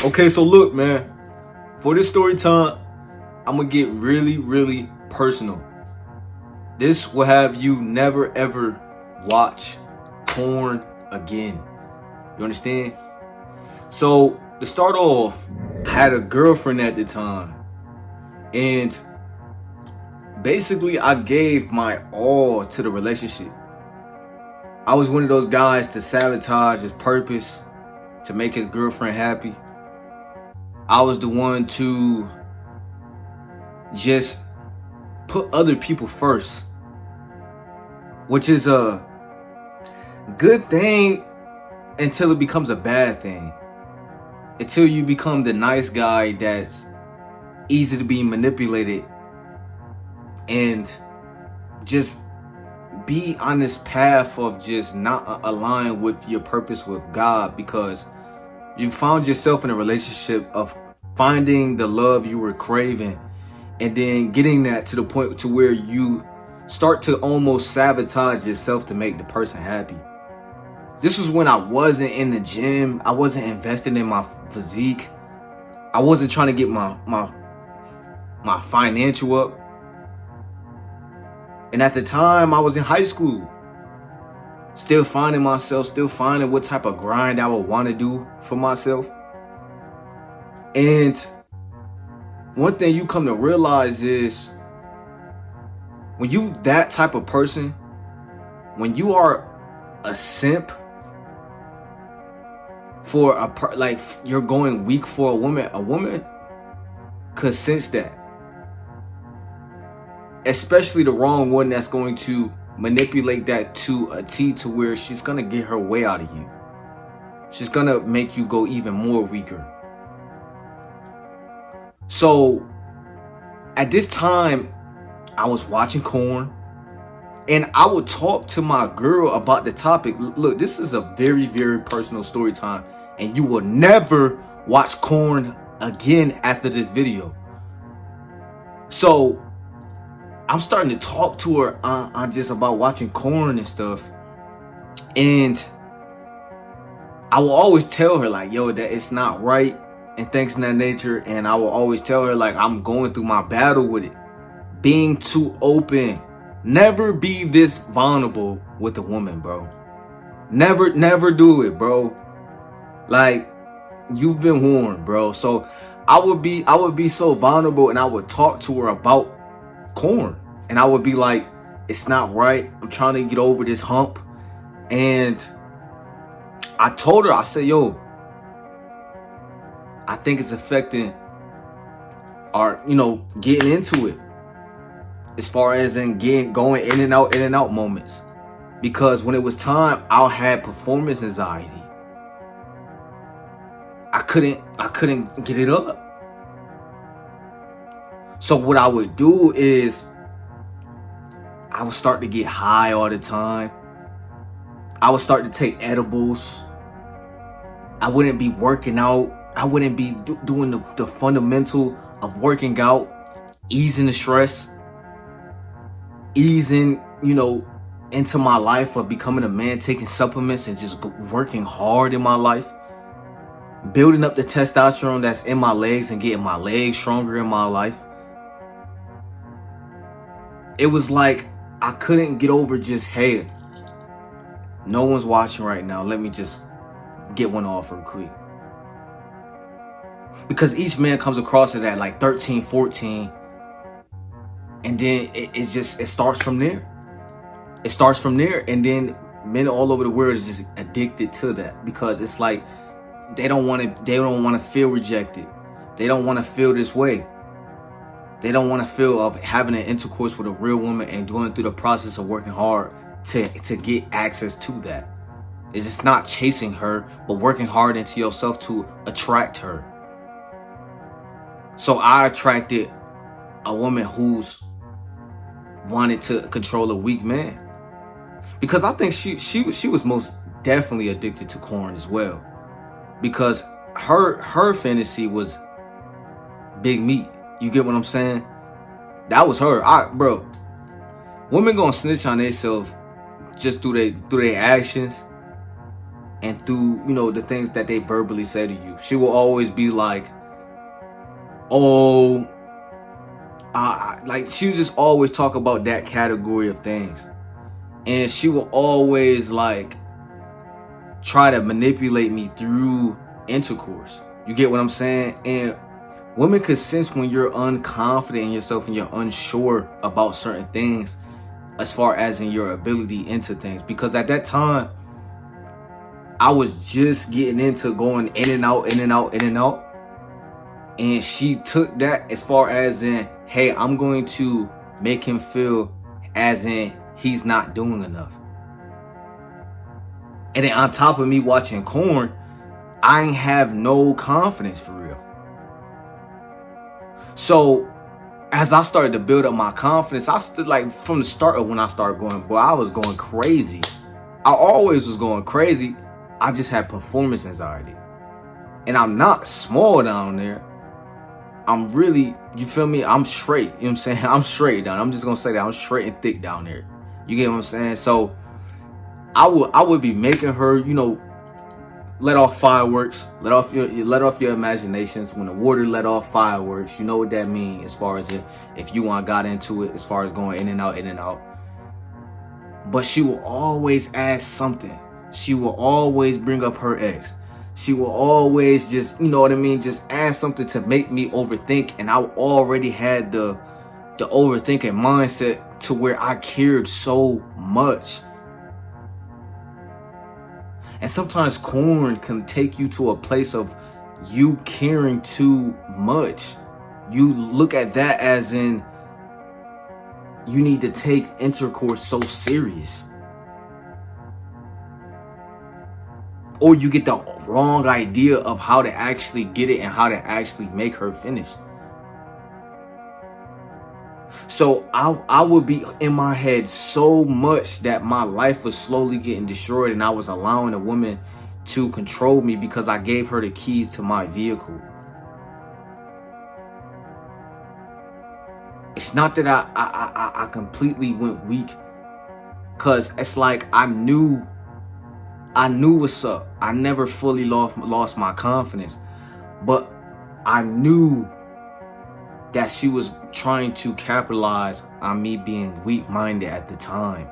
Okay, so look, man, for this story time, I'm gonna get really, really personal. This will have you never ever watch porn again. You understand? So, to start off, I had a girlfriend at the time, and basically, I gave my all to the relationship. I was one of those guys to sabotage his purpose, to make his girlfriend happy. I was the one to just put other people first, which is a good thing until it becomes a bad thing. Until you become the nice guy that's easy to be manipulated and just be on this path of just not aligned with your purpose with God, because you found yourself in a relationship of finding the love you were craving and then getting that to the point to where you start to almost sabotage yourself to make the person happy. This was when I wasn't in the gym. I wasn't investing in my physique. I wasn't trying to get my financial up. And at the time, I was in high school. Still finding myself, still finding what type of grind I would want to do for myself. And one thing you come to realize is when you that type of person, when you are a simp for like you're going weak for a woman could sense that. Especially the wrong one that's going to manipulate that to a T, to where she's going to get her way out of you. She's going to make you go even more weaker. So at this time, I was watching porn, and I would talk to my girl about the topic. Look, this is a very, very personal story time, and you will never watch porn again after this video. So I'm starting to talk to her on just about watching porn and stuff. And I will always tell her like, yo, that it's not right and things of that nature. And I will always tell her like, I'm going through my battle with it. Being too open. Never be this vulnerable with a woman, bro. Never do it, bro. Like, you've been warned, bro. So I would be so vulnerable, and I would talk to her about corn, and I would be like, it's not right, I'm trying to get over this hump. And I told her, I said, yo, I think it's affecting our, getting into it, as far as in going in and out moments. Because when it was time, I had performance anxiety. I couldn't get it up. So what I would do is I would start to get high all the time. I would start to take edibles. I wouldn't be working out. I wouldn't be doing the fundamental of working out, easing the stress, easing, into my life of becoming a man, taking supplements and just working hard in my life, building up the testosterone that's in my legs and getting my legs stronger in my life. It was like I couldn't get over just, hey, no one's watching right now, let me just get one off real quick. Because each man comes across it at like 13, 14, and then it starts from there. It starts from there, and then men all over the world is just addicted to that, because it's like they don't want to feel rejected. They don't want to feel this way. They don't want to feel of having an intercourse with a real woman and going through the process of working hard to get access to that. It's just not chasing her, but working hard into yourself to attract her. So I attracted a woman who's wanted to control a weak man, because I think she was most definitely addicted to corn as well, because her fantasy was big meat. You get what I'm saying? That was her. Bro, women gonna snitch on themselves just through their actions, and through, you know, the things that they verbally say to you. She will always be like, oh, like she would just always talk about that category of things. And she will always like try to manipulate me through intercourse. You get what I'm saying? And women could sense when you're unconfident in yourself and you're unsure about certain things as far as in your ability into things. Because at that time, I was just getting into going in and out, in and out, in and out. And she took that as far as in, hey, I'm going to make him feel as in he's not doing enough. And then on top of me watching Korn, I ain't have no confidence for real. So as I started to build up my confidence, I stood like from the start of when I started going, boy, I was going crazy. I always was going crazy. I just had performance anxiety. And I'm not small down there. I'm really, you feel me? I'm straight. You know what I'm saying? I'm straight down. I'm just gonna say that. I'm straight and thick down there. You get what I'm saying? So I would be making her, you know, let off fireworks, let off your imaginations. When the water let off fireworks, you know what that means as far as if you want got into it, as far as going in and out, in and out. But she will always ask something. She will always bring up her ex. She will always just, you know what I mean, just ask something to make me overthink. And I already had the overthinking mindset to where I cared so much. And sometimes Korn can take you to a place of you caring too much. You look at that as in you need to take intercourse so serious. Or you get the wrong idea of how to actually get it and how to actually make her finish. So I would be in my head so much that my life was slowly getting destroyed, and I was allowing a woman to control me because I gave her the keys to my vehicle. It's not that I completely went weak, because it's like I knew what's up. I never fully lost my confidence, but I knew that she was trying to capitalize on me being weak-minded at the time.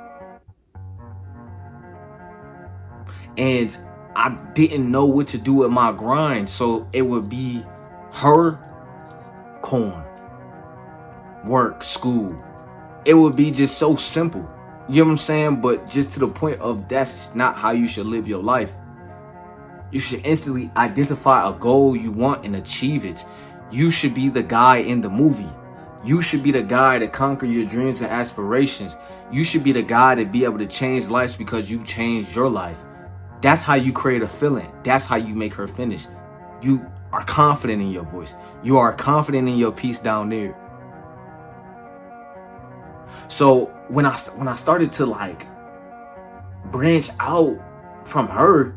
And I didn't know what to do with my grind. So it would be her, Korn, work, school. It would be just so simple. You know what I'm saying? But just to the point of that's not how you should live your life. You should instantly identify a goal you want and achieve it. You should be the guy in the movie. You should be the guy to conquer your dreams and aspirations. You should be the guy to be able to change lives because you changed your life. That's how you create a feeling. That's how you make her finish. You are confident in your voice. You are confident in your piece down there. So when I started to like branch out from her,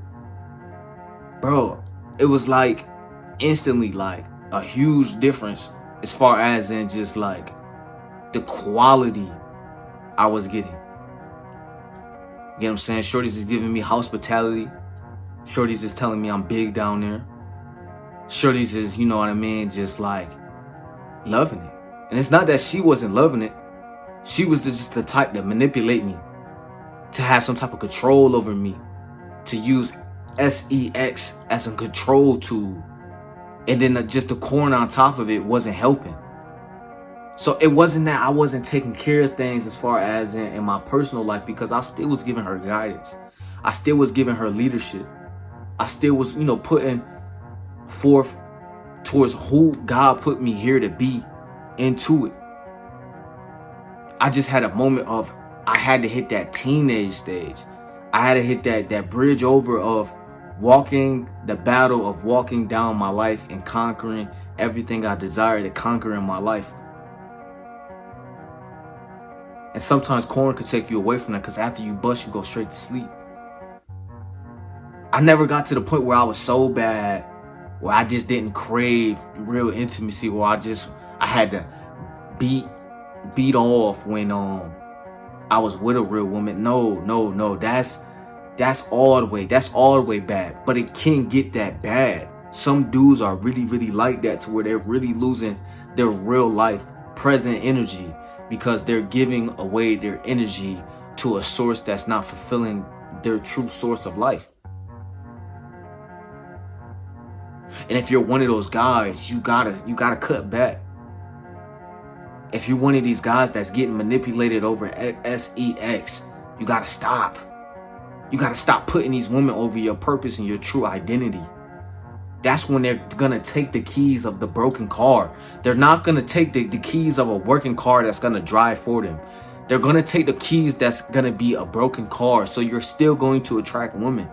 bro, it was like instantly like a huge difference as far as in just like the quality I was getting. You get what I'm saying? Shorty's is giving me hospitality. Shorty's is telling me I'm big down there. Shorty's is, you know what I mean, just like loving it. And it's not that she wasn't loving it. She was just the type to manipulate me, to have some type of control over me, to use sex as a control tool. And then just the Korn on top of it wasn't helping. So it wasn't that I wasn't taking care of things as far as in my personal life, because I still was giving her guidance. I still was giving her leadership. I still was, you know, putting forth towards who God put me here to be into it. I just had a moment of, I had to hit that teenage stage. I had to hit that bridge over of walking the battle of walking down my life and conquering everything I desire to conquer in my life. And sometimes Korn could take you away from that, because after you bust, you go straight to sleep. I never got to the point where I was so bad where I just didn't crave real intimacy, where I had to beat off when I was with a real woman. No, That's all the way bad. But it can get that bad. Some dudes are really, really like that, to where they're really losing their real life present energy because they're giving away their energy to a source that's not fulfilling their true source of life. And if you're one of those guys, you gotta cut back. If you're one of these guys that's getting manipulated over sex, you gotta stop. You gotta stop putting these women over your purpose and your true identity. That's when they're gonna take the keys of the broken car. They're not gonna take the keys of a working car that's gonna drive for them. They're gonna take the keys that's gonna be a broken car. So you're still going to attract women.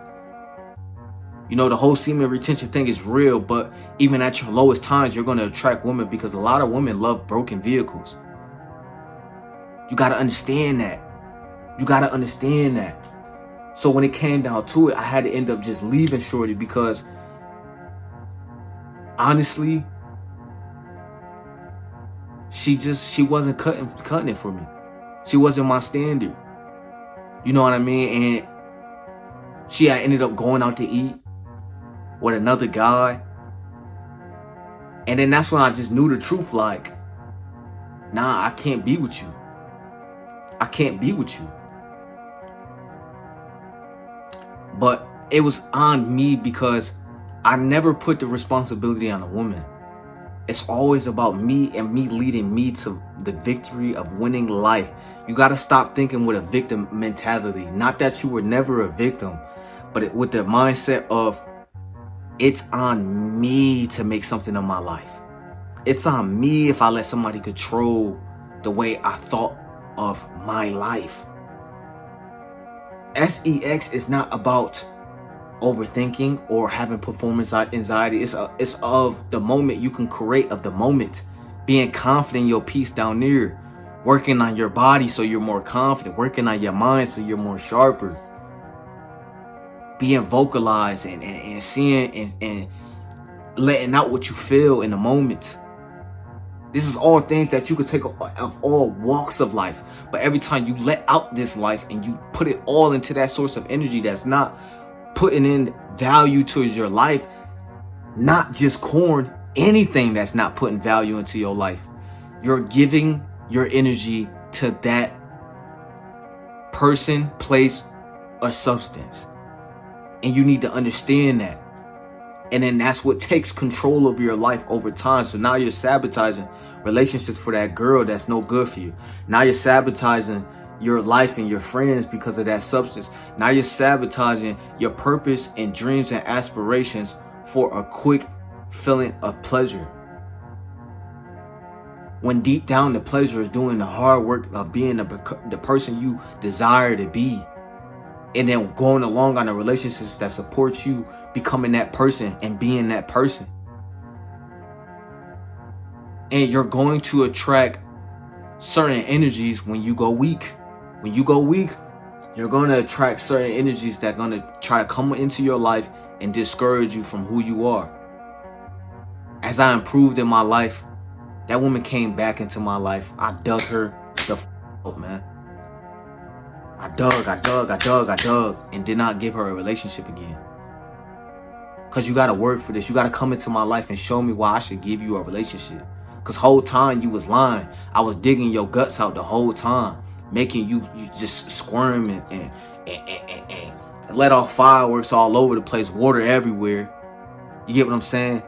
You know, the whole semen retention thing is real, but even at your lowest times, you're gonna attract women because a lot of women love broken vehicles. You gotta understand that. You gotta understand that. So when it came down to it, I had to end up just leaving shorty because honestly, she wasn't cutting it for me. She wasn't my standard. You know what I mean? And she had ended up going out to eat with another guy. And then that's when I just knew the truth, like, nah, I can't be with you. I can't be with you. But it was on me because I never put the responsibility on a woman. It's always about me and me leading me to the victory of winning life. You got to stop thinking with a victim mentality. Not that you were never a victim, but with the mindset of it's on me to make something of my life. It's on me if I let somebody control the way I thought of my life. Sex is not about overthinking or having performance anxiety. It's of the moment you can create, of the moment, being confident in your piece down there, working on your body so you're more confident, working on your mind so you're more sharper, being vocalized and seeing and letting out what you feel in the moment. This is all things that you could take of all walks of life. But every time you let out this life and you put it all into that source of energy that's not putting in value towards your life, not just corn, anything that's not putting value into your life, you're giving your energy to that person, place, or substance. And you need to understand that. And then that's what takes control of your life over time. So now you're sabotaging relationships for that girl that's no good for you. Now you're sabotaging your life and your friends because of that substance. Now you're sabotaging your purpose and dreams and aspirations for a quick feeling of pleasure. When deep down the pleasure is doing the hard work of being the person you desire to be. And then going along on the relationships that support you becoming that person and being that person. And you're going to attract certain energies when you go weak. When you go weak, you're going to attract certain energies that are going to try to come into your life and discourage you from who you are. As I improved in my life, that woman came back into my life. I dug her the up, man. I dug, and did not give her a relationship again. Because you got to work for this. You got to come into my life and show me why I should give you a relationship. Because whole time you was lying. I was digging your guts out the whole time. Making you just squirm and let off fireworks all over the place. Water everywhere. You get what I'm saying?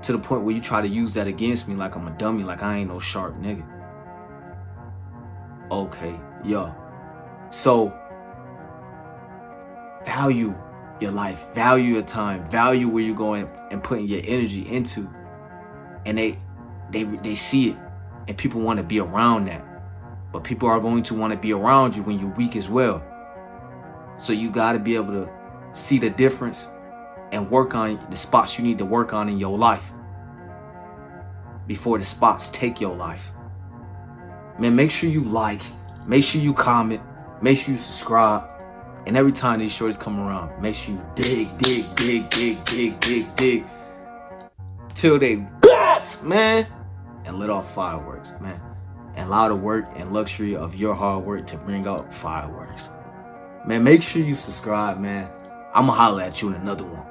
To the point where you try to use that against me like I'm a dummy. Like I ain't no sharp nigga. Okay, yeah. So, value your life, value your time, value where you're going and putting your energy into. And they see it, and people want to be around that. But people are going to want to be around you when you're weak as well. So you got to be able to see the difference and work on the spots you need to work on in your life before the spots take your life. Man, make sure you like, make sure you comment, make sure you subscribe. And every time these shorties come around, make sure you dig. Till they bust, man. And let off fireworks, man. And allow the work and luxury of your hard work to bring out fireworks. Man, make sure you subscribe, man. I'ma holler at you in another one.